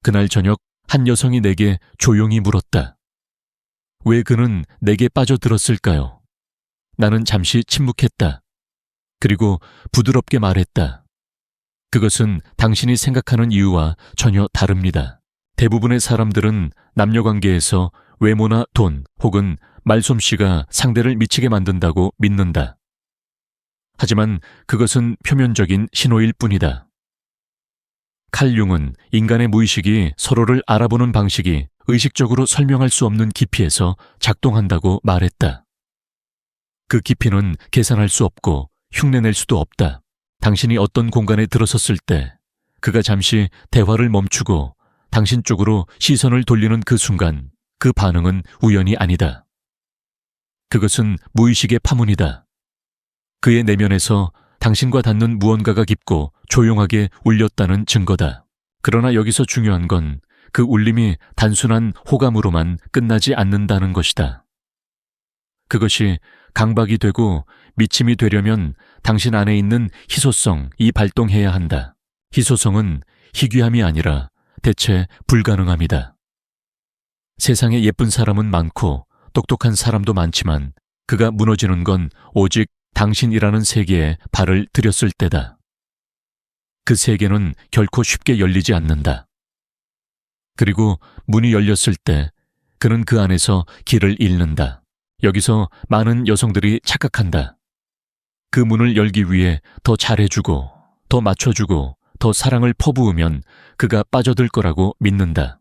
그날 저녁 한 여성이 내게 조용히 물었다. 왜 그는 내게 빠져들었을까요? 나는 잠시 침묵했다. 그리고 부드럽게 말했다. 그것은 당신이 생각하는 이유와 전혀 다릅니다. 대부분의 사람들은 남녀관계에서 외모나 돈 혹은 말솜씨가 상대를 미치게 만든다고 믿는다. 하지만 그것은 표면적인 신호일 뿐이다. 칼 융은 인간의 무의식이 서로를 알아보는 방식이 의식적으로 설명할 수 없는 깊이에서 작동한다고 말했다. 그 깊이는 계산할 수 없고 흉내낼 수도 없다. 당신이 어떤 공간에 들어섰을 때 그가 잠시 대화를 멈추고 당신 쪽으로 시선을 돌리는 그 순간 그 반응은 우연이 아니다. 그것은 무의식의 파문이다. 그의 내면에서 당신과 닿는 무언가가 깊고 조용하게 울렸다는 증거다. 그러나 여기서 중요한 건 그 울림이 단순한 호감으로만 끝나지 않는다는 것이다. 그것이 강박이 되고 미침이 되려면 당신 안에 있는 희소성이 발동해야 한다. 희소성은 희귀함이 아니라 대체 불가능함이다. 세상에 예쁜 사람은 많고 똑똑한 사람도 많지만 그가 무너지는 건 오직 당신이라는 세계에 발을 들였을 때다. 그 세계는 결코 쉽게 열리지 않는다. 그리고 문이 열렸을 때 그는 그 안에서 길을 잃는다. 여기서 많은 여성들이 착각한다. 그 문을 열기 위해 더 잘해주고, 더 맞춰주고, 더 사랑을 퍼부으면 그가 빠져들 거라고 믿는다.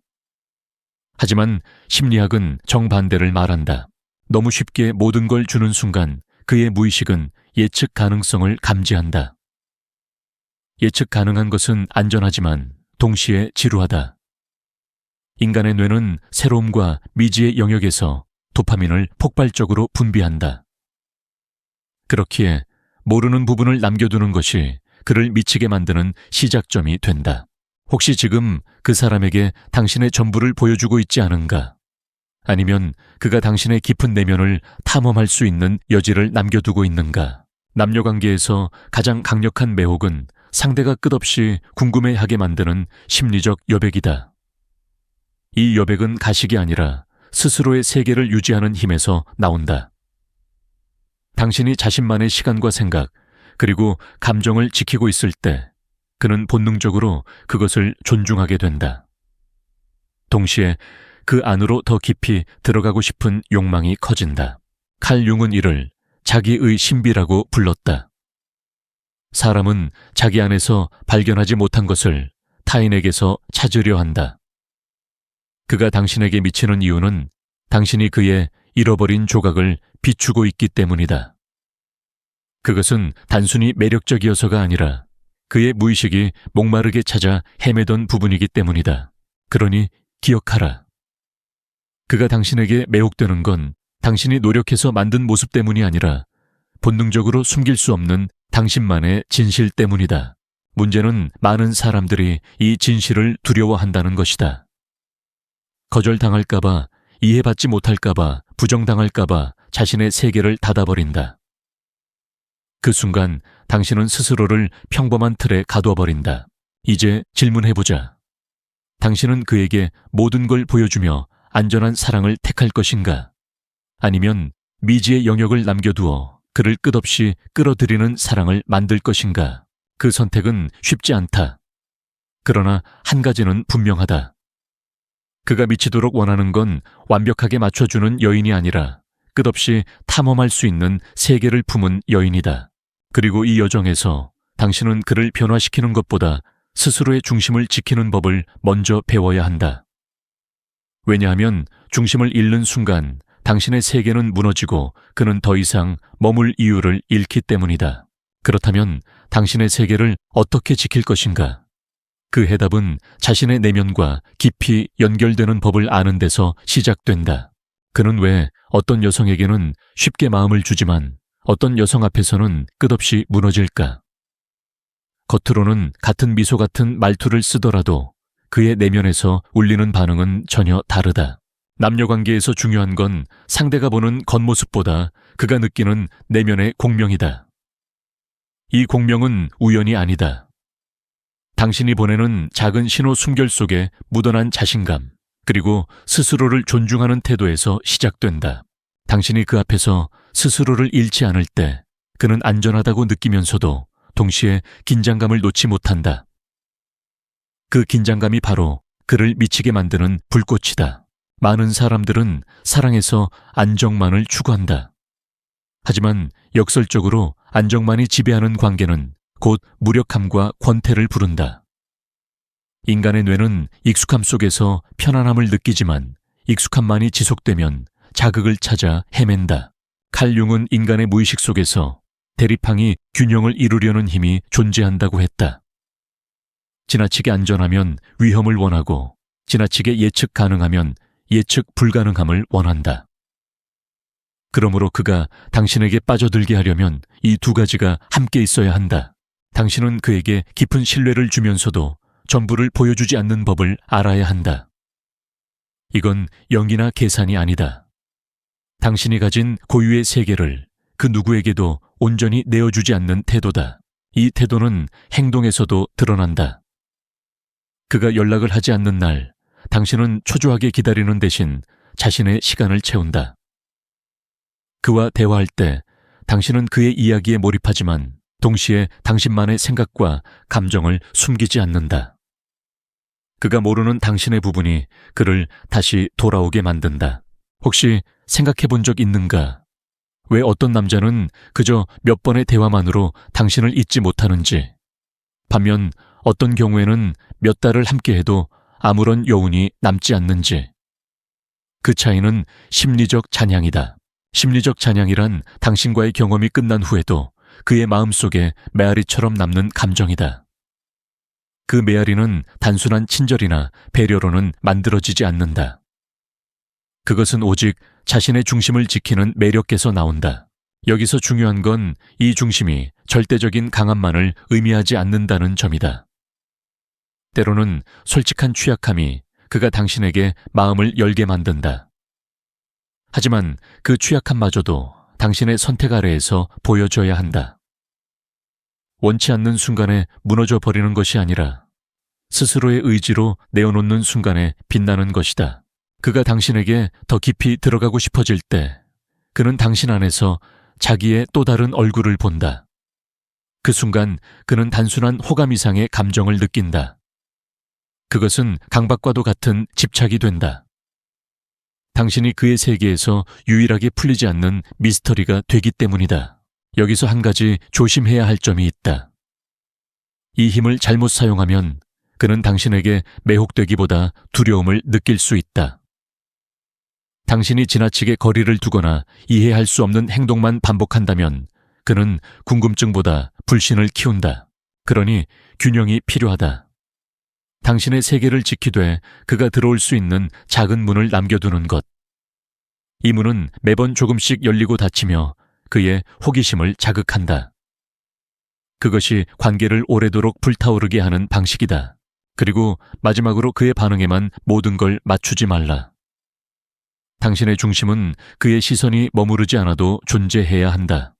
하지만 심리학은 정반대를 말한다. 너무 쉽게 모든 걸 주는 순간 그의 무의식은 예측 가능성을 감지한다. 예측 가능한 것은 안전하지만 동시에 지루하다. 인간의 뇌는 새로움과 미지의 영역에서 도파민을 폭발적으로 분비한다. 그렇기에 모르는 부분을 남겨두는 것이 그를 미치게 만드는 시작점이 된다. 혹시 지금 그 사람에게 당신의 전부를 보여주고 있지 않은가? 아니면 그가 당신의 깊은 내면을 탐험할 수 있는 여지를 남겨두고 있는가? 남녀관계에서 가장 강력한 매혹은 상대가 끝없이 궁금해하게 만드는 심리적 여백이다. 이 여백은 가식이 아니라 스스로의 세계를 유지하는 힘에서 나온다. 당신이 자신만의 시간과 생각, 그리고 감정을 지키고 있을 때 그는 본능적으로 그것을 존중하게 된다. 동시에 그 안으로 더 깊이 들어가고 싶은 욕망이 커진다. 칼 융은 이를 자기의 신비라고 불렀다. 사람은 자기 안에서 발견하지 못한 것을 타인에게서 찾으려 한다. 그가 당신에게 미치는 이유는 당신이 그의 잃어버린 조각을 비추고 있기 때문이다. 그것은 단순히 매력적이어서가 아니라 그의 무의식이 목마르게 찾아 헤매던 부분이기 때문이다. 그러니 기억하라. 그가 당신에게 매혹되는 건 당신이 노력해서 만든 모습 때문이 아니라 본능적으로 숨길 수 없는 당신만의 진실 때문이다. 문제는 많은 사람들이 이 진실을 두려워한다는 것이다. 거절당할까봐, 이해받지 못할까봐, 부정당할까봐 자신의 세계를 닫아버린다. 그 순간 당신은 스스로를 평범한 틀에 가둬버린다. 이제 질문해보자. 당신은 그에게 모든 걸 보여주며 안전한 사랑을 택할 것인가? 아니면 미지의 영역을 남겨두어 그를 끝없이 끌어들이는 사랑을 만들 것인가? 그 선택은 쉽지 않다. 그러나 한 가지는 분명하다. 그가 미치도록 원하는 건 완벽하게 맞춰주는 여인이 아니라 끝없이 탐험할 수 있는 세계를 품은 여인이다. 그리고 이 여정에서 당신은 그를 변화시키는 것보다 스스로의 중심을 지키는 법을 먼저 배워야 한다. 왜냐하면 중심을 잃는 순간 당신의 세계는 무너지고 그는 더 이상 머물 이유를 잃기 때문이다. 그렇다면 당신의 세계를 어떻게 지킬 것인가? 그 해답은 자신의 내면과 깊이 연결되는 법을 아는 데서 시작된다. 그는 왜 어떤 여성에게는 쉽게 마음을 주지만 어떤 여성 앞에서는 끝없이 무너질까? 겉으로는 같은 미소 같은 말투를 쓰더라도 그의 내면에서 울리는 반응은 전혀 다르다. 남녀관계에서 중요한 건 상대가 보는 겉모습보다 그가 느끼는 내면의 공명이다. 이 공명은 우연이 아니다. 당신이 보내는 작은 신호 숨결 속에 묻어난 자신감, 그리고 스스로를 존중하는 태도에서 시작된다. 당신이 그 앞에서 스스로를 잃지 않을 때 그는 안전하다고 느끼면서도 동시에 긴장감을 놓지 못한다. 그 긴장감이 바로 그를 미치게 만드는 불꽃이다. 많은 사람들은 사랑에서 안정만을 추구한다. 하지만 역설적으로 안정만이 지배하는 관계는 곧 무력함과 권태를 부른다. 인간의 뇌는 익숙함 속에서 편안함을 느끼지만 익숙함만이 지속되면 자극을 찾아 헤맨다. 칼 융은 인간의 무의식 속에서 대립항이 균형을 이루려는 힘이 존재한다고 했다. 지나치게 안전하면 위험을 원하고 지나치게 예측 가능하면 예측 불가능함을 원한다. 그러므로 그가 당신에게 빠져들게 하려면 이 두 가지가 함께 있어야 한다. 당신은 그에게 깊은 신뢰를 주면서도 전부를 보여주지 않는 법을 알아야 한다. 이건 연기나 계산이 아니다. 당신이 가진 고유의 세계를 그 누구에게도 온전히 내어주지 않는 태도다. 이 태도는 행동에서도 드러난다. 그가 연락을 하지 않는 날, 당신은 초조하게 기다리는 대신 자신의 시간을 채운다. 그와 대화할 때 당신은 그의 이야기에 몰입하지만 동시에 당신만의 생각과 감정을 숨기지 않는다. 그가 모르는 당신의 부분이 그를 다시 돌아오게 만든다. 혹시 생각해 본 적 있는가? 왜 어떤 남자는 그저 몇 번의 대화만으로 당신을 잊지 못하는지, 반면 어떤 경우에는 몇 달을 함께해도 아무런 여운이 남지 않는지. 그 차이는 심리적 잔향이다. 심리적 잔향이란 당신과의 경험이 끝난 후에도 그의 마음속에 메아리처럼 남는 감정이다. 그 메아리는 단순한 친절이나 배려로는 만들어지지 않는다. 그것은 오직 자신의 중심을 지키는 매력에서 나온다. 여기서 중요한 건 이 중심이 절대적인 강함만을 의미하지 않는다는 점이다. 때로는 솔직한 취약함이 그가 당신에게 마음을 열게 만든다. 하지만 그 취약함마저도 당신의 선택 아래에서 보여줘야 한다. 원치 않는 순간에 무너져 버리는 것이 아니라 스스로의 의지로 내어놓는 순간에 빛나는 것이다. 그가 당신에게 더 깊이 들어가고 싶어질 때 그는 당신 안에서 자기의 또 다른 얼굴을 본다. 그 순간 그는 단순한 호감 이상의 감정을 느낀다. 그것은 강박과도 같은 집착이 된다. 당신이 그의 세계에서 유일하게 풀리지 않는 미스터리가 되기 때문이다. 여기서 한 가지 조심해야 할 점이 있다. 이 힘을 잘못 사용하면 그는 당신에게 매혹되기보다 두려움을 느낄 수 있다. 당신이 지나치게 거리를 두거나 이해할 수 없는 행동만 반복한다면 그는 궁금증보다 불신을 키운다. 그러니 균형이 필요하다. 당신의 세계를 지키되 그가 들어올 수 있는 작은 문을 남겨두는 것. 이 문은 매번 조금씩 열리고 닫히며 그의 호기심을 자극한다. 그것이 관계를 오래도록 불타오르게 하는 방식이다. 그리고 마지막으로 그의 반응에만 모든 걸 맞추지 말라. 당신의 중심은 그의 시선이 머무르지 않아도 존재해야 한다.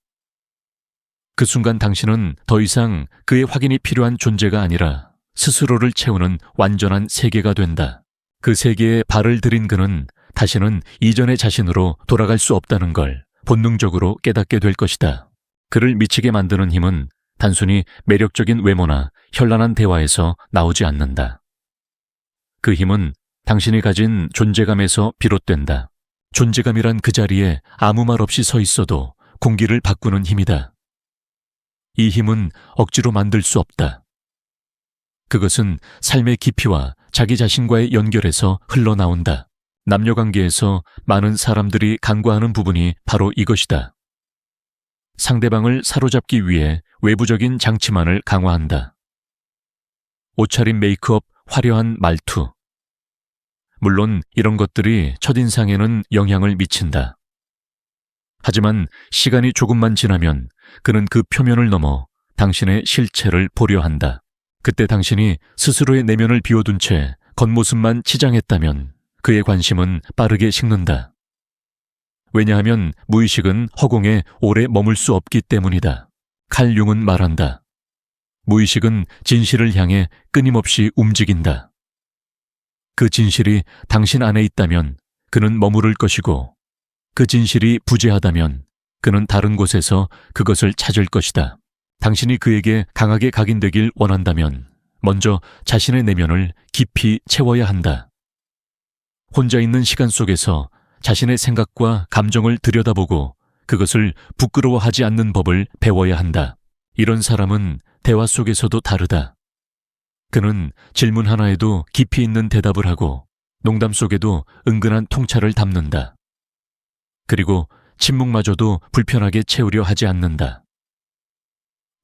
그 순간 당신은 더 이상 그의 확인이 필요한 존재가 아니라 스스로를 채우는 완전한 세계가 된다. 그 세계에 발을 들인 그는 다시는 이전의 자신으로 돌아갈 수 없다는 걸 본능적으로 깨닫게 될 것이다. 그를 미치게 만드는 힘은 단순히 매력적인 외모나 현란한 대화에서 나오지 않는다. 그 힘은 당신이 가진 존재감에서 비롯된다. 존재감이란 그 자리에 아무 말 없이 서 있어도 공기를 바꾸는 힘이다. 이 힘은 억지로 만들 수 없다. 그것은 삶의 깊이와 자기 자신과의 연결에서 흘러나온다. 남녀관계에서 많은 사람들이 간과하는 부분이 바로 이것이다. 상대방을 사로잡기 위해 외부적인 장치만을 강화한다. 옷차림, 메이크업, 화려한 말투. 물론 이런 것들이 첫인상에는 영향을 미친다. 하지만 시간이 조금만 지나면 그는 그 표면을 넘어 당신의 실체를 보려 한다. 그때 당신이 스스로의 내면을 비워둔 채 겉모습만 치장했다면 그의 관심은 빠르게 식는다. 왜냐하면 무의식은 허공에 오래 머물 수 없기 때문이다. 칼 융은 말한다. 무의식은 진실을 향해 끊임없이 움직인다. 그 진실이 당신 안에 있다면 그는 머무를 것이고, 그 진실이 부재하다면 그는 다른 곳에서 그것을 찾을 것이다. 당신이 그에게 강하게 각인되길 원한다면 먼저 자신의 내면을 깊이 채워야 한다. 혼자 있는 시간 속에서 자신의 생각과 감정을 들여다보고 그것을 부끄러워하지 않는 법을 배워야 한다. 이런 사람은 대화 속에서도 다르다. 그는 질문 하나에도 깊이 있는 대답을 하고 농담 속에도 은근한 통찰을 담는다. 그리고 침묵마저도 불편하게 채우려 하지 않는다.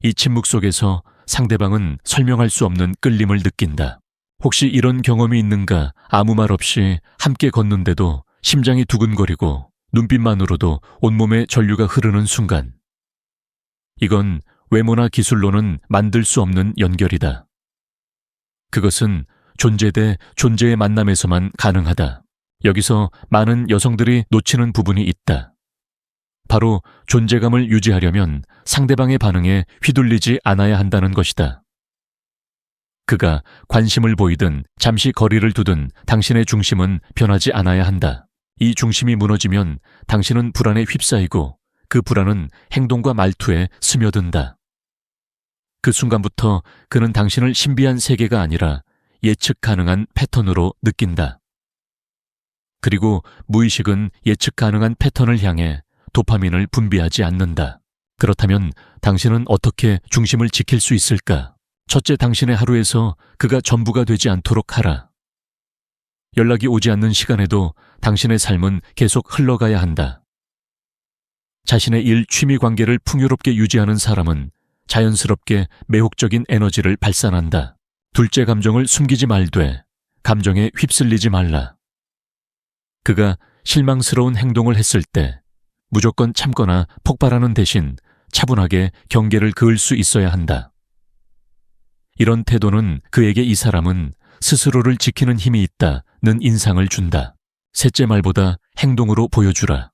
이 침묵 속에서 상대방은 설명할 수 없는 끌림을 느낀다. 혹시 이런 경험이 있는가? 아무 말 없이 함께 걷는데도 심장이 두근거리고 눈빛만으로도 온몸에 전류가 흐르는 순간. 이건 외모나 기술로는 만들 수 없는 연결이다. 그것은 존재 대 존재의 만남에서만 가능하다. 여기서 많은 여성들이 놓치는 부분이 있다. 바로 존재감을 유지하려면 상대방의 반응에 휘둘리지 않아야 한다는 것이다. 그가 관심을 보이든 잠시 거리를 두든 당신의 중심은 변하지 않아야 한다. 이 중심이 무너지면 당신은 불안에 휩싸이고 그 불안은 행동과 말투에 스며든다. 그 순간부터 그는 당신을 신비한 세계가 아니라 예측 가능한 패턴으로 느낀다. 그리고 무의식은 예측 가능한 패턴을 향해 도파민을 분비하지 않는다. 그렇다면 당신은 어떻게 중심을 지킬 수 있을까? 첫째, 당신의 하루에서 그가 전부가 되지 않도록 하라. 연락이 오지 않는 시간에도 당신의 삶은 계속 흘러가야 한다. 자신의 일, 취미 관계를 풍요롭게 유지하는 사람은 자연스럽게 매혹적인 에너지를 발산한다. 둘째, 감정을 숨기지 말되 감정에 휩쓸리지 말라. 그가 실망스러운 행동을 했을 때 무조건 참거나 폭발하는 대신 차분하게 경계를 그을 수 있어야 한다. 이런 태도는 그에게 이 사람은 스스로를 지키는 힘이 있다는 인상을 준다. 셋째, 말보다 행동으로 보여주라.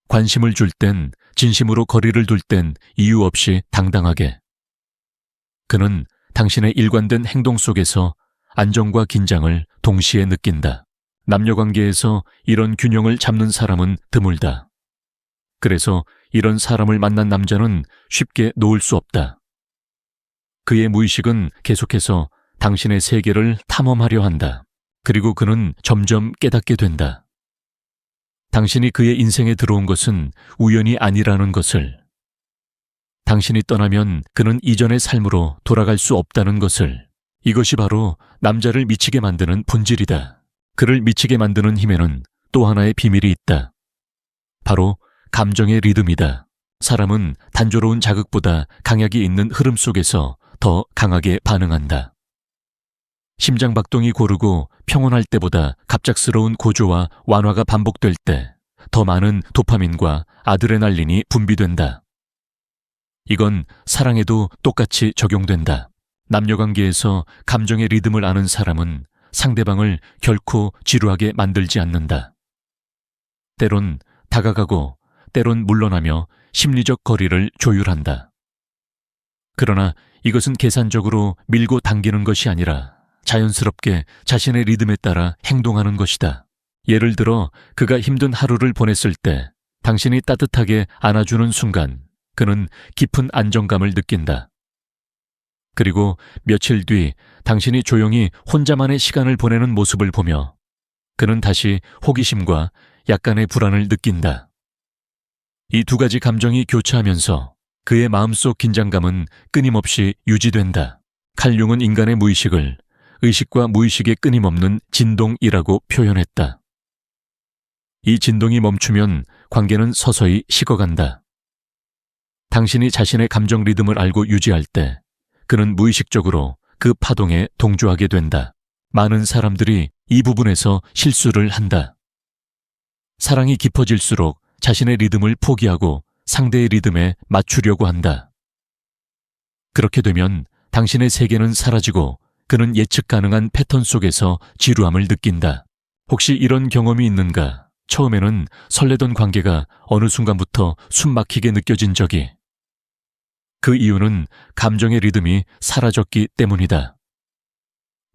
관심을 줄 땐, 진심으로 거리를 둘 땐 이유 없이 당당하게. 그는 당신의 일관된 행동 속에서 안정과 긴장을 동시에 느낀다. 남녀관계에서 이런 균형을 잡는 사람은 드물다. 그래서 이런 사람을 만난 남자는 쉽게 놓을 수 없다. 그의 무의식은 계속해서 당신의 세계를 탐험하려 한다. 그리고 그는 점점 깨닫게 된다. 당신이 그의 인생에 들어온 것은 우연이 아니라는 것을, 당신이 떠나면 그는 이전의 삶으로 돌아갈 수 없다는 것을, 이것이 바로 남자를 미치게 만드는 본질이다. 그를 미치게 만드는 힘에는 또 하나의 비밀이 있다. 바로 감정의 리듬이다. 사람은 단조로운 자극보다 강약이 있는 흐름 속에서 더 강하게 반응한다. 심장박동이 고르고 평온할 때보다 갑작스러운 고조와 완화가 반복될 때 더 많은 도파민과 아드레날린이 분비된다. 이건 사랑에도 똑같이 적용된다. 남녀관계에서 감정의 리듬을 아는 사람은 상대방을 결코 지루하게 만들지 않는다. 때론 다가가고 때론 물러나며 심리적 거리를 조율한다. 그러나 이것은 계산적으로 밀고 당기는 것이 아니라 자연스럽게 자신의 리듬에 따라 행동하는 것이다. 예를 들어 그가 힘든 하루를 보냈을 때 당신이 따뜻하게 안아주는 순간 그는 깊은 안정감을 느낀다. 그리고 며칠 뒤 당신이 조용히 혼자만의 시간을 보내는 모습을 보며 그는 다시 호기심과 약간의 불안을 느낀다. 이 두 가지 감정이 교차하면서 그의 마음속 긴장감은 끊임없이 유지된다. 칼 융은 인간의 무의식을 의식과 무의식의 끊임없는 진동이라고 표현했다. 이 진동이 멈추면 관계는 서서히 식어간다. 당신이 자신의 감정 리듬을 알고 유지할 때 그는 무의식적으로 그 파동에 동조하게 된다. 많은 사람들이 이 부분에서 실수를 한다. 사랑이 깊어질수록 자신의 리듬을 포기하고 상대의 리듬에 맞추려고 한다. 그렇게 되면 당신의 세계는 사라지고 그는 예측 가능한 패턴 속에서 지루함을 느낀다. 혹시 이런 경험이 있는가? 처음에는 설레던 관계가 어느 순간부터 숨 막히게 느껴진 적이. 그 이유는 감정의 리듬이 사라졌기 때문이다.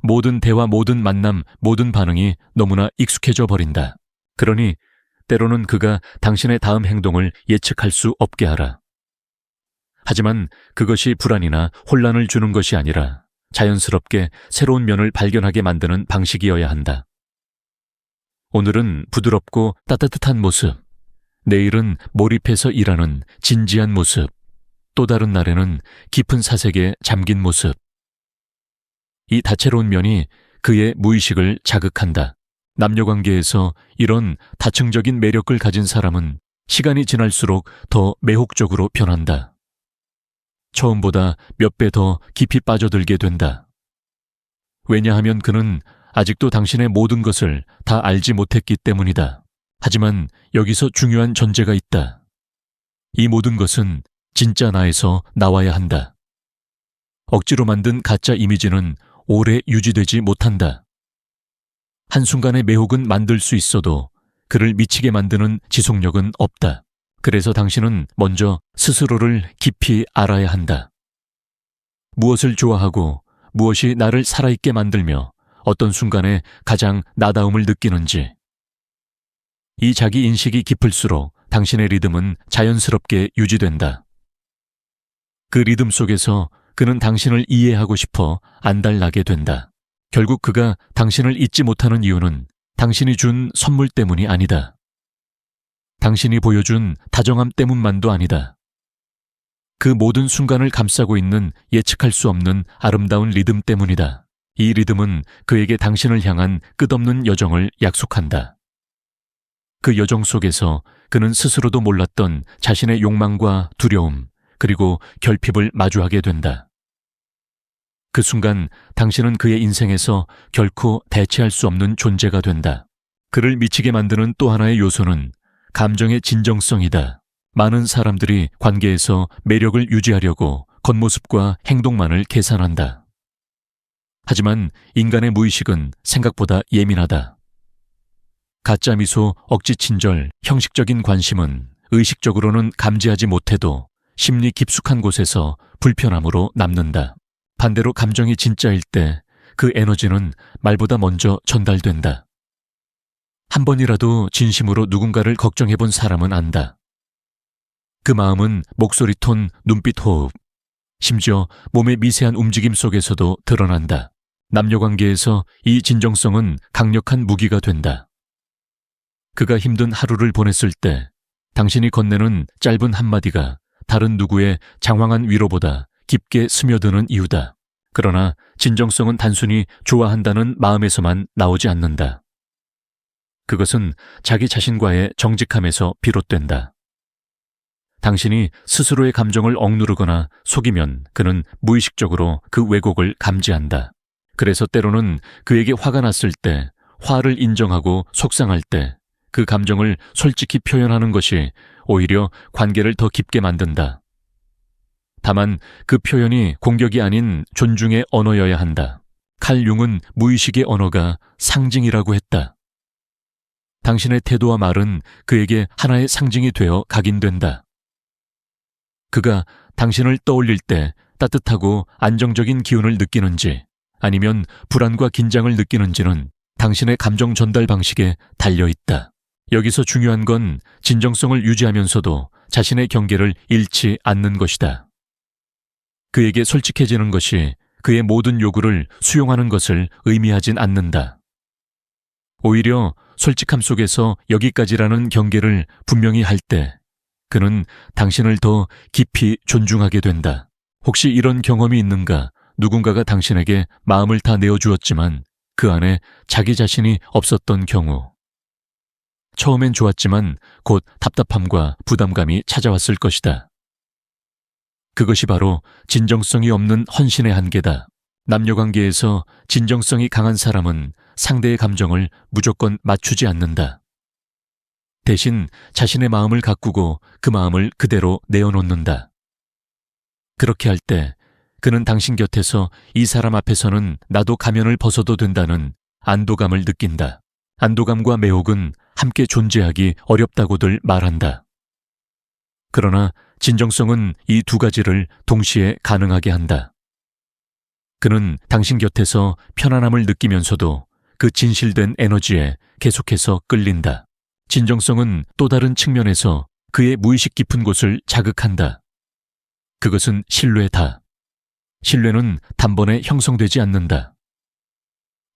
모든 대화, 모든 만남, 모든 반응이 너무나 익숙해져 버린다. 그러니 때로는 그가 당신의 다음 행동을 예측할 수 없게 하라. 하지만 그것이 불안이나 혼란을 주는 것이 아니라 자연스럽게 새로운 면을 발견하게 만드는 방식이어야 한다. 오늘은 부드럽고 따뜻한 모습, 내일은 몰입해서 일하는 진지한 모습, 또 다른 날에는 깊은 사색에 잠긴 모습. 이 다채로운 면이 그의 무의식을 자극한다. 남녀관계에서 이런 다층적인 매력을 가진 사람은 시간이 지날수록 더 매혹적으로 변한다. 처음보다 몇 배 더 깊이 빠져들게 된다. 왜냐하면 그는 아직도 당신의 모든 것을 다 알지 못했기 때문이다. 하지만 여기서 중요한 전제가 있다. 이 모든 것은 진짜 나에서 나와야 한다. 억지로 만든 가짜 이미지는 오래 유지되지 못한다. 한순간의 매혹은 만들 수 있어도 그를 미치게 만드는 지속력은 없다. 그래서 당신은 먼저 스스로를 깊이 알아야 한다. 무엇을 좋아하고 무엇이 나를 살아있게 만들며 어떤 순간에 가장 나다움을 느끼는지. 이 자기 인식이 깊을수록 당신의 리듬은 자연스럽게 유지된다. 그 리듬 속에서 그는 당신을 이해하고 싶어 안달나게 된다. 결국 그가 당신을 잊지 못하는 이유는 당신이 준 선물 때문이 아니다. 당신이 보여준 다정함 때문만도 아니다. 그 모든 순간을 감싸고 있는 예측할 수 없는 아름다운 리듬 때문이다. 이 리듬은 그에게 당신을 향한 끝없는 여정을 약속한다. 그 여정 속에서 그는 스스로도 몰랐던 자신의 욕망과 두려움, 그리고 결핍을 마주하게 된다. 그 순간 당신은 그의 인생에서 결코 대체할 수 없는 존재가 된다. 그를 미치게 만드는 또 하나의 요소는 감정의 진정성이다. 많은 사람들이 관계에서 매력을 유지하려고 겉모습과 행동만을 계산한다. 하지만 인간의 무의식은 생각보다 예민하다. 가짜 미소, 억지 친절, 형식적인 관심은 의식적으로는 감지하지 못해도 심리 깊숙한 곳에서 불편함으로 남는다. 반대로 감정이 진짜일 때 그 에너지는 말보다 먼저 전달된다. 한 번이라도 진심으로 누군가를 걱정해본 사람은 안다. 그 마음은 목소리 톤, 눈빛 호흡, 심지어 몸의 미세한 움직임 속에서도 드러난다. 남녀관계에서 이 진정성은 강력한 무기가 된다. 그가 힘든 하루를 보냈을 때 당신이 건네는 짧은 한마디가 다른 누구의 장황한 위로보다 깊게 스며드는 이유다. 그러나 진정성은 단순히 좋아한다는 마음에서만 나오지 않는다. 그것은 자기 자신과의 정직함에서 비롯된다. 당신이 스스로의 감정을 억누르거나 속이면 그는 무의식적으로 그 왜곡을 감지한다. 그래서 때로는 그에게 화가 났을 때, 화를 인정하고 속상할 때 그 감정을 솔직히 표현하는 것이 오히려 관계를 더 깊게 만든다. 다만 그 표현이 공격이 아닌 존중의 언어여야 한다. 칼 융은 무의식의 언어가 상징이라고 했다. 당신의 태도와 말은 그에게 하나의 상징이 되어 각인된다. 그가 당신을 떠올릴 때 따뜻하고 안정적인 기운을 느끼는지 아니면 불안과 긴장을 느끼는지는 당신의 감정 전달 방식에 달려있다. 여기서 중요한 건 진정성을 유지하면서도 자신의 경계를 잃지 않는 것이다. 그에게 솔직해지는 것이 그의 모든 요구를 수용하는 것을 의미하진 않는다. 오히려 솔직함 속에서 여기까지라는 경계를 분명히 할 때 그는 당신을 더 깊이 존중하게 된다. 혹시 이런 경험이 있는가? 누군가가 당신에게 마음을 다 내어주었지만 그 안에 자기 자신이 없었던 경우. 처음엔 좋았지만 곧 답답함과 부담감이 찾아왔을 것이다. 그것이 바로 진정성이 없는 헌신의 한계다. 남녀관계에서 진정성이 강한 사람은 상대의 감정을 무조건 맞추지 않는다. 대신 자신의 마음을 가꾸고 그 마음을 그대로 내어놓는다. 그렇게 할 때 그는 당신 곁에서 이 사람 앞에서는 나도 가면을 벗어도 된다는 안도감을 느낀다. 안도감과 매혹은 함께 존재하기 어렵다고들 말한다. 그러나 진정성은 이 두 가지를 동시에 가능하게 한다. 그는 당신 곁에서 편안함을 느끼면서도 그 진실된 에너지에 계속해서 끌린다. 진정성은 또 다른 측면에서 그의 무의식 깊은 곳을 자극한다. 그것은 신뢰다. 신뢰는 단번에 형성되지 않는다.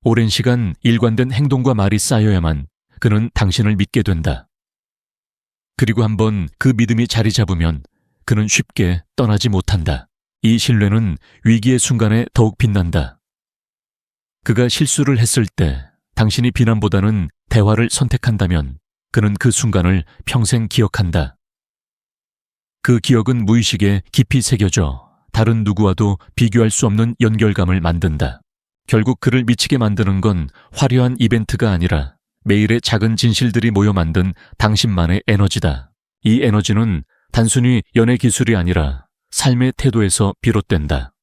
오랜 시간 일관된 행동과 말이 쌓여야만 그는 당신을 믿게 된다. 그리고 한번 그 믿음이 자리 잡으면 그는 쉽게 떠나지 못한다. 이 신뢰는 위기의 순간에 더욱 빛난다. 그가 실수를 했을 때 당신이 비난보다는 대화를 선택한다면 그는 그 순간을 평생 기억한다. 그 기억은 무의식에 깊이 새겨져 다른 누구와도 비교할 수 없는 연결감을 만든다. 결국 그를 미치게 만드는 건 화려한 이벤트가 아니라 매일의 작은 진실들이 모여 만든 당신만의 에너지다. 이 에너지는 단순히 연애 기술이 아니라 삶의 태도에서 비롯된다.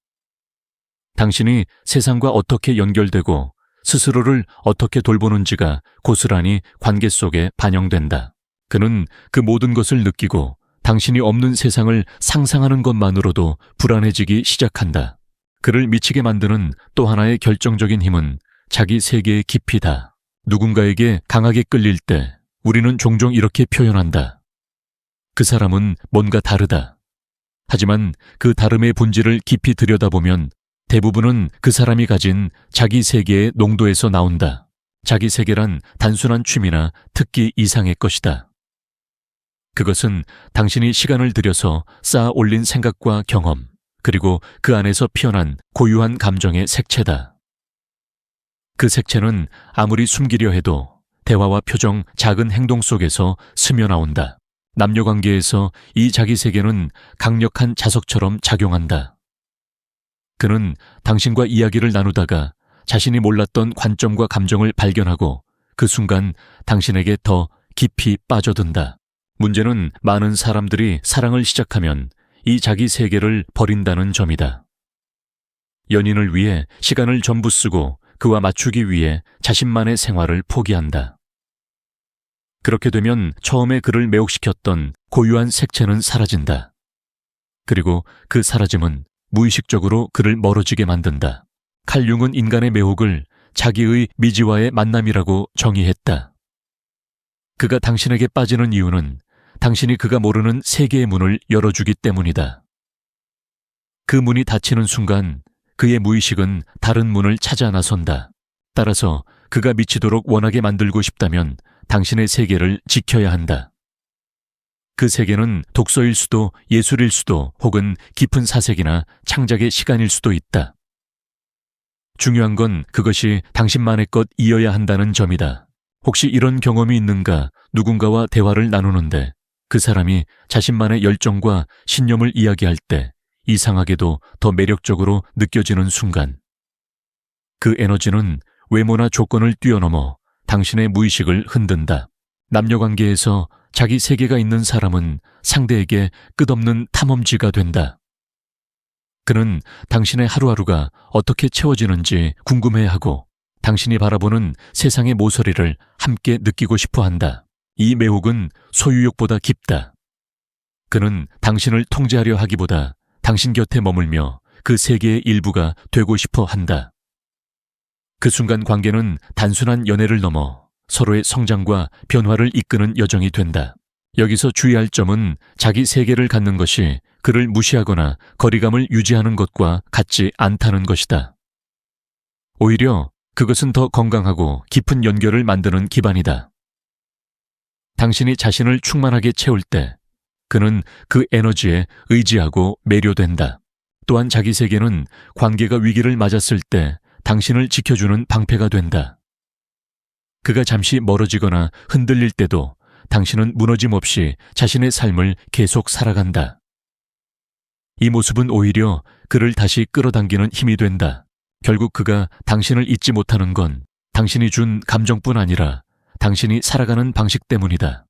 당신이 세상과 어떻게 연결되고 스스로를 어떻게 돌보는지가 고스란히 관계 속에 반영된다. 그는 그 모든 것을 느끼고 당신이 없는 세상을 상상하는 것만으로도 불안해지기 시작한다. 그를 미치게 만드는 또 하나의 결정적인 힘은 자기 세계의 깊이다. 누군가에게 강하게 끌릴 때 우리는 종종 이렇게 표현한다. 그 사람은 뭔가 다르다. 하지만 그 다름의 본질을 깊이 들여다보면 대부분은 그 사람이 가진 자기 세계의 농도에서 나온다. 자기 세계란 단순한 취미나 특기 이상의 것이다. 그것은 당신이 시간을 들여서 쌓아 올린 생각과 경험, 그리고 그 안에서 피어난 고유한 감정의 색채다. 그 색채는 아무리 숨기려 해도 대화와 표정, 작은 행동 속에서 스며나온다. 남녀관계에서 이 자기 세계는 강력한 자석처럼 작용한다. 그는 당신과 이야기를 나누다가 자신이 몰랐던 관점과 감정을 발견하고 그 순간 당신에게 더 깊이 빠져든다. 문제는 많은 사람들이 사랑을 시작하면 이 자기 세계를 버린다는 점이다. 연인을 위해 시간을 전부 쓰고 그와 맞추기 위해 자신만의 생활을 포기한다. 그렇게 되면 처음에 그를 매혹시켰던 고유한 색채는 사라진다. 그리고 그 사라짐은 무의식적으로 그를 멀어지게 만든다. 칼 융은 인간의 매혹을 자기의 미지와의 만남이라고 정의했다. 그가 당신에게 빠지는 이유는 당신이 그가 모르는 세계의 문을 열어주기 때문이다. 그 문이 닫히는 순간 그의 무의식은 다른 문을 찾아 나선다. 따라서 그가 미치도록 원하게 만들고 싶다면 당신의 세계를 지켜야 한다. 그 세계는 독서일 수도 예술일 수도 혹은 깊은 사색이나 창작의 시간일 수도 있다. 중요한 건 그것이 당신만의 것이어야 한다는 점이다. 혹시 이런 경험이 있는가? 누군가와 대화를 나누는데 그 사람이 자신만의 열정과 신념을 이야기할 때 이상하게도 더 매력적으로 느껴지는 순간. 그 에너지는 외모나 조건을 뛰어넘어 당신의 무의식을 흔든다. 남녀관계에서 자기 세계가 있는 사람은 상대에게 끝없는 탐험지가 된다. 그는 당신의 하루하루가 어떻게 채워지는지 궁금해하고 당신이 바라보는 세상의 모서리를 함께 느끼고 싶어 한다. 이 매혹은 소유욕보다 깊다. 그는 당신을 통제하려 하기보다 당신 곁에 머물며 그 세계의 일부가 되고 싶어 한다. 그 순간 관계는 단순한 연애를 넘어 서로의 성장과 변화를 이끄는 여정이 된다. 여기서 주의할 점은 자기 세계를 갖는 것이 그를 무시하거나 거리감을 유지하는 것과 같지 않다는 것이다. 오히려 그것은 더 건강하고 깊은 연결을 만드는 기반이다. 당신이 자신을 충만하게 채울 때 그는 그 에너지에 의지하고 매료된다. 또한 자기 세계는 관계가 위기를 맞았을 때 당신을 지켜주는 방패가 된다. 그가 잠시 멀어지거나 흔들릴 때도 당신은 무너짐 없이 자신의 삶을 계속 살아간다. 이 모습은 오히려 그를 다시 끌어당기는 힘이 된다. 결국 그가 당신을 잊지 못하는 건 당신이 준 감정뿐 아니라 당신이 살아가는 방식 때문이다.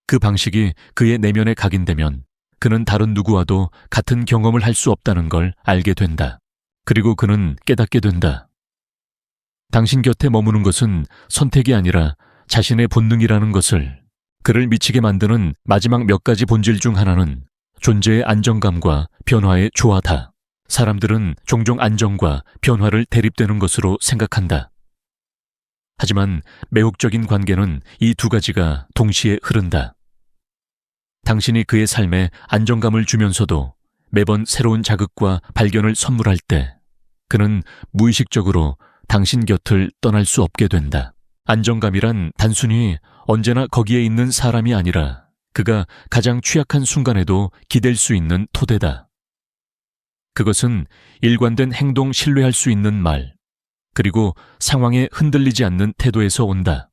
그 방식이 그의 내면에 각인되면 그는 다른 누구와도 같은 경험을 할 수 없다는 걸 알게 된다. 그리고 그는 깨닫게 된다. 당신 곁에 머무는 것은 선택이 아니라 자신의 본능이라는 것을. 그를 미치게 만드는 마지막 몇 가지 본질 중 하나는 존재의 안정감과 변화의 조화다. 사람들은 종종 안정과 변화를 대립되는 것으로 생각한다. 하지만 매혹적인 관계는 이 두 가지가 동시에 흐른다. 당신이 그의 삶에 안정감을 주면서도 매번 새로운 자극과 발견을 선물할 때 그는 무의식적으로 당신 곁을 떠날 수 없게 된다. 안정감이란 단순히 언제나 거기에 있는 사람이 아니라 그가 가장 취약한 순간에도 기댈 수 있는 토대다. 그것은 일관된 행동 신뢰할 수 있는 말, 그리고 상황에 흔들리지 않는 태도에서 온다.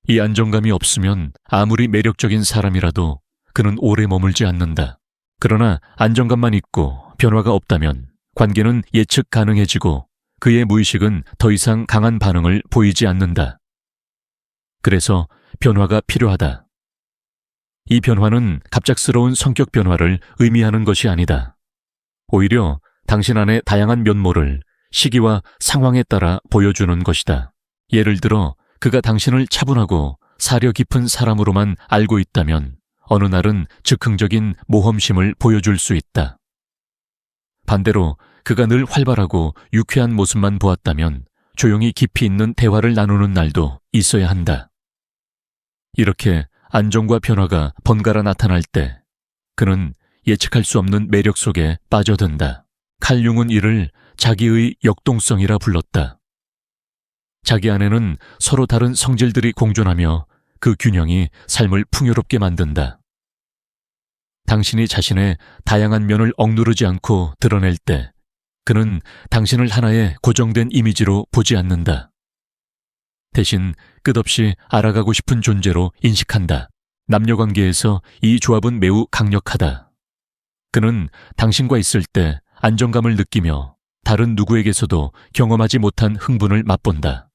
이 안정감이 없으면 아무리 매력적인 사람이라도 그는 오래 머물지 않는다. 그러나 안정감만 있고 변화가 없다면 관계는 예측 가능해지고 그의 무의식은 더 이상 강한 반응을 보이지 않는다. 그래서 변화가 필요하다. 이 변화는 갑작스러운 성격 변화를 의미하는 것이 아니다. 오히려 당신 안의 다양한 면모를 시기와 상황에 따라 보여주는 것이다. 예를 들어 그가 당신을 차분하고 사려 깊은 사람으로만 알고 있다면 어느 날은 즉흥적인 모험심을 보여줄 수 있다. 반대로 그가 늘 활발하고 유쾌한 모습만 보았다면 조용히 깊이 있는 대화를 나누는 날도 있어야 한다. 이렇게 안정과 변화가 번갈아 나타날 때 그는 예측할 수 없는 매력 속에 빠져든다. 칼 융은 이를 자기의 역동성이라 불렀다. 자기 안에는 서로 다른 성질들이 공존하며 그 균형이 삶을 풍요롭게 만든다. 당신이 자신의 다양한 면을 억누르지 않고 드러낼 때 그는 당신을 하나의 고정된 이미지로 보지 않는다. 대신 끝없이 알아가고 싶은 존재로 인식한다. 남녀관계에서 이 조합은 매우 강력하다. 그는 당신과 있을 때 안정감을 느끼며 다른 누구에게서도 경험하지 못한 흥분을 맛본다.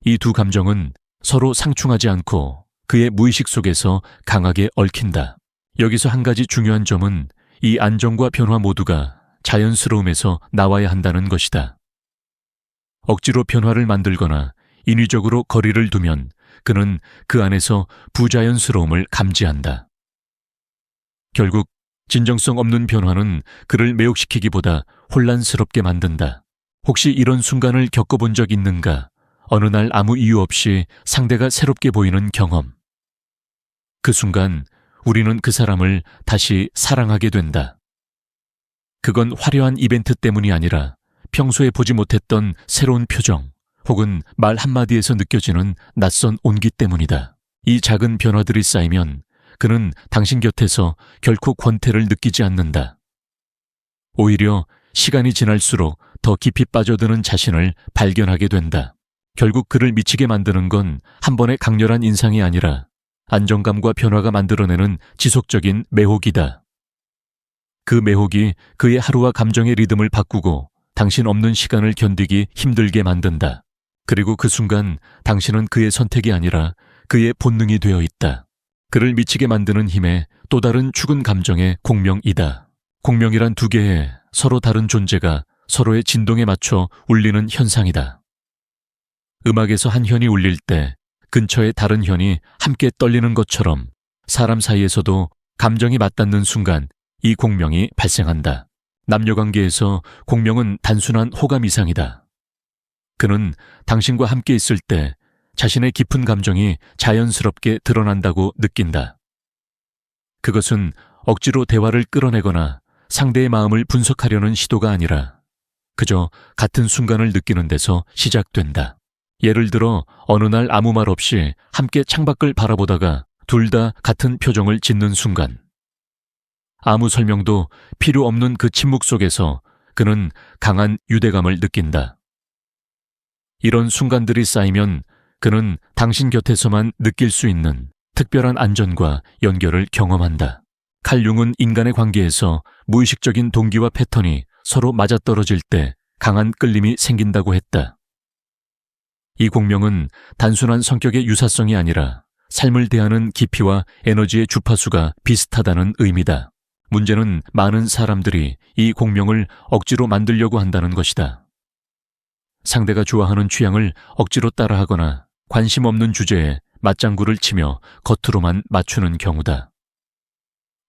이 두 감정은 서로 상충하지 않고 그의 무의식 속에서 강하게 얽힌다. 여기서 한 가지 중요한 점은 이 안정과 변화 모두가 자연스러움에서 나와야 한다는 것이다. 억지로 변화를 만들거나 인위적으로 거리를 두면 그는 그 안에서 부자연스러움을 감지한다. 결국 진정성 없는 변화는 그를 매혹시키기보다 혼란스럽게 만든다. 혹시 이런 순간을 겪어본 적 있는가? 어느 날 아무 이유 없이 상대가 새롭게 보이는 경험. 그 순간 우리는 그 사람을 다시 사랑하게 된다. 그건 화려한 이벤트 때문이 아니라 평소에 보지 못했던 새로운 표정 혹은 말 한마디에서 느껴지는 낯선 온기 때문이다. 이 작은 변화들이 쌓이면 그는 당신 곁에서 결코 권태를 느끼지 않는다. 오히려 시간이 지날수록 더 깊이 빠져드는 자신을 발견하게 된다. 결국 그를 미치게 만드는 건 한 번의 강렬한 인상이 아니라 안정감과 변화가 만들어내는 지속적인 매혹이다. 그 매혹이 그의 하루와 감정의 리듬을 바꾸고 당신 없는 시간을 견디기 힘들게 만든다. 그리고 그 순간 당신은 그의 선택이 아니라 그의 본능이 되어 있다. 그를 미치게 만드는 힘의 또 다른 축은 감정의 공명이다. 공명이란 두 개의 서로 다른 존재가 서로의 진동에 맞춰 울리는 현상이다. 음악에서 한 현이 울릴 때 근처의 다른 현이 함께 떨리는 것처럼 사람 사이에서도 감정이 맞닿는 순간 이 공명이 발생한다. 남녀관계에서 공명은 단순한 호감 이상이다. 그는 당신과 함께 있을 때 자신의 깊은 감정이 자연스럽게 드러난다고 느낀다. 그것은 억지로 대화를 끌어내거나 상대의 마음을 분석하려는 시도가 아니라 그저 같은 순간을 느끼는 데서 시작된다. 예를 들어 어느 날 아무 말 없이 함께 창밖을 바라보다가 둘 다 같은 표정을 짓는 순간 아무 설명도 필요 없는 그 침묵 속에서 그는 강한 유대감을 느낀다. 이런 순간들이 쌓이면 그는 당신 곁에서만 느낄 수 있는 특별한 안전과 연결을 경험한다. 칼 융은 인간의 관계에서 무의식적인 동기와 패턴이 서로 맞아떨어질 때 강한 끌림이 생긴다고 했다. 이 공명은 단순한 성격의 유사성이 아니라 삶을 대하는 깊이와 에너지의 주파수가 비슷하다는 의미다. 문제는 많은 사람들이 이 공명을 억지로 만들려고 한다는 것이다. 상대가 좋아하는 취향을 억지로 따라하거나 관심 없는 주제에 맞장구를 치며 겉으로만 맞추는 경우다.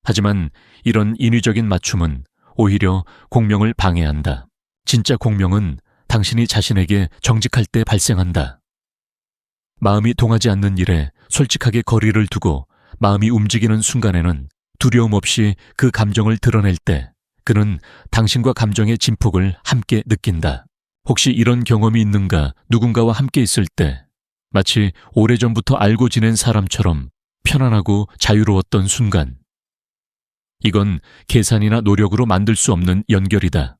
하지만 이런 인위적인 맞춤은 오히려 공명을 방해한다. 진짜 공명은 당신이 자신에게 정직할 때 발생한다. 마음이 동하지 않는 일에 솔직하게 거리를 두고 마음이 움직이는 순간에는 두려움 없이 그 감정을 드러낼 때 그는 당신과 감정의 진폭을 함께 느낀다. 혹시 이런 경험이 있는가? 누군가와 함께 있을 때 마치 오래전부터 알고 지낸 사람처럼 편안하고 자유로웠던 순간. 이건 계산이나 노력으로 만들 수 없는 연결이다.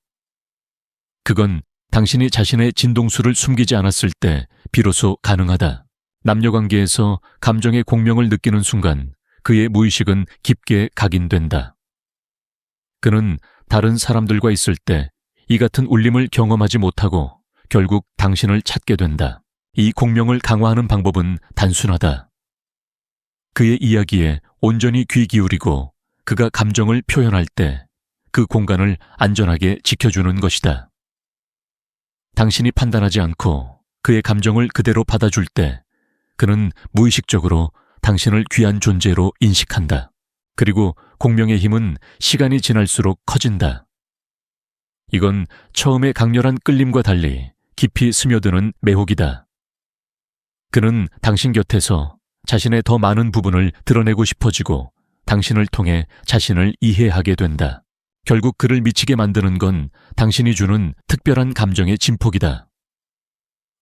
그건 당신이 자신의 진동수를 숨기지 않았을 때 비로소 가능하다. 남녀관계에서 감정의 공명을 느끼는 순간 그의 무의식은 깊게 각인된다. 그는 다른 사람들과 있을 때 이 같은 울림을 경험하지 못하고 결국 당신을 찾게 된다. 이 공명을 강화하는 방법은 단순하다. 그의 이야기에 온전히 귀 기울이고 그가 감정을 표현할 때 그 공간을 안전하게 지켜주는 것이다. 당신이 판단하지 않고 그의 감정을 그대로 받아줄 때 그는 무의식적으로 당신을 귀한 존재로 인식한다. 그리고 공명의 힘은 시간이 지날수록 커진다. 이건 처음에 강렬한 끌림과 달리 깊이 스며드는 매혹이다. 그는 당신 곁에서 자신의 더 많은 부분을 드러내고 싶어지고 당신을 통해 자신을 이해하게 된다. 결국 그를 미치게 만드는 건 당신이 주는 특별한 감정의 진폭이다.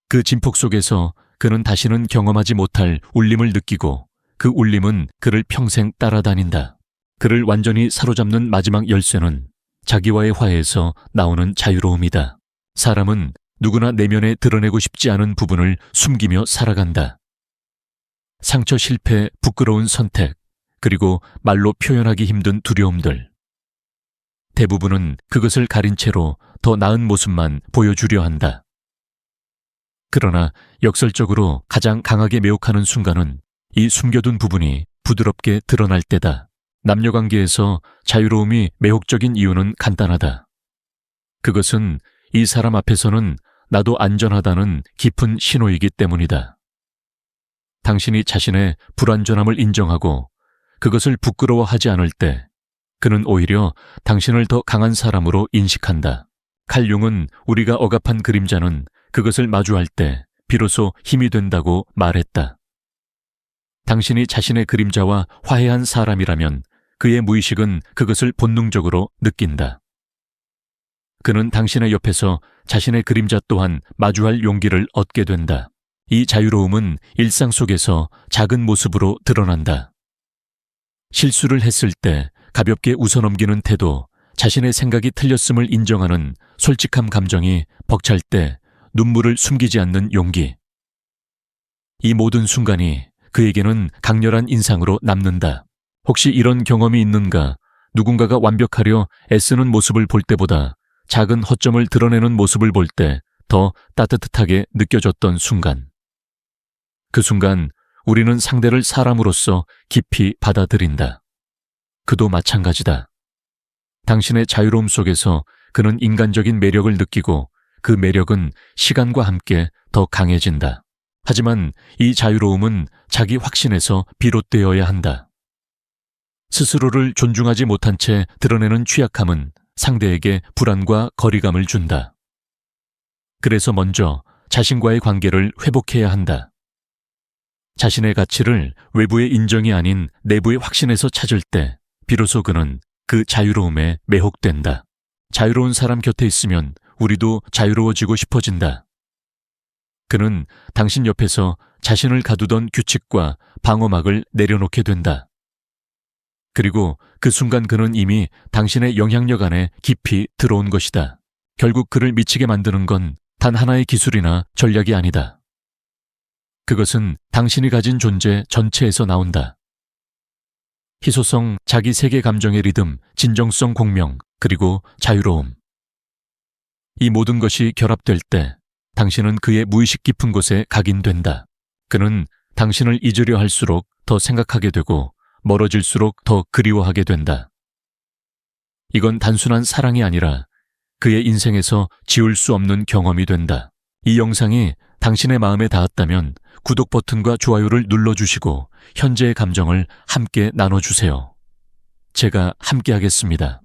그 진폭 속에서 그는 다시는 경험하지 못할 울림을 느끼고 그 울림은 그를 평생 따라다닌다. 그를 완전히 사로잡는 마지막 열쇠는 자기와의 화해에서 나오는 자유로움이다. 사람은 누구나 내면에 드러내고 싶지 않은 부분을 숨기며 살아간다. 상처, 실패, 부끄러운 선택, 그리고 말로 표현하기 힘든 두려움들. 대부분은 그것을 가린 채로 더 나은 모습만 보여주려 한다. 그러나 역설적으로 가장 강하게 매혹하는 순간은 이 숨겨둔 부분이 부드럽게 드러날 때다. 남녀관계에서 자유로움이 매혹적인 이유는 간단하다. 그것은 이 사람 앞에서는 나도 안전하다는 깊은 신호이기 때문이다. 당신이 자신의 불완전함을 인정하고 그것을 부끄러워하지 않을 때 그는 오히려 당신을 더 강한 사람으로 인식한다. 칼융은 우리가 억압한 그림자는 그것을 마주할 때 비로소 힘이 된다고 말했다. 당신이 자신의 그림자와 화해한 사람이라면 그의 무의식은 그것을 본능적으로 느낀다. 그는 당신의 옆에서 자신의 그림자 또한 마주할 용기를 얻게 된다. 이 자유로움은 일상 속에서 작은 모습으로 드러난다. 실수를 했을 때 가볍게 웃어넘기는 태도, 자신의 생각이 틀렸음을 인정하는 솔직함 감정이 벅찰 때 눈물을 숨기지 않는 용기. 이 모든 순간이 그에게는 강렬한 인상으로 남는다. 혹시 이런 경험이 있는가? 누군가가 완벽하려 애쓰는 모습을 볼 때보다 작은 허점을 드러내는 모습을 볼 때 더 따뜻하게 느껴졌던 순간. 그 순간 우리는 상대를 사람으로서 깊이 받아들인다. 그도 마찬가지다. 당신의 자유로움 속에서 그는 인간적인 매력을 느끼고 그 매력은 시간과 함께 더 강해진다. 하지만 이 자유로움은 자기 확신에서 비롯되어야 한다. 스스로를 존중하지 못한 채 드러내는 취약함은 상대에게 불안과 거리감을 준다. 그래서 먼저 자신과의 관계를 회복해야 한다. 자신의 가치를 외부의 인정이 아닌 내부의 확신에서 찾을 때 비로소 그는 그 자유로움에 매혹된다. 자유로운 사람 곁에 있으면 우리도 자유로워지고 싶어진다. 그는 당신 옆에서 자신을 가두던 규칙과 방어막을 내려놓게 된다. 그리고 그 순간 그는 이미 당신의 영향력 안에 깊이 들어온 것이다. 결국 그를 미치게 만드는 건 단 하나의 기술이나 전략이 아니다. 그것은 당신이 가진 존재 전체에서 나온다. 희소성, 자기 세계 감정의 리듬, 진정성 공명, 그리고 자유로움. 이 모든 것이 결합될 때 당신은 그의 무의식 깊은 곳에 각인된다. 그는 당신을 잊으려 할수록 더 생각하게 되고 멀어질수록 더 그리워하게 된다. 이건 단순한 사랑이 아니라 그의 인생에서 지울 수 없는 경험이 된다. 이 영상이 당신의 마음에 닿았다면 구독 버튼과 좋아요를 눌러주시고 현재의 감정을 함께 나눠주세요. 제가 함께 하겠습니다.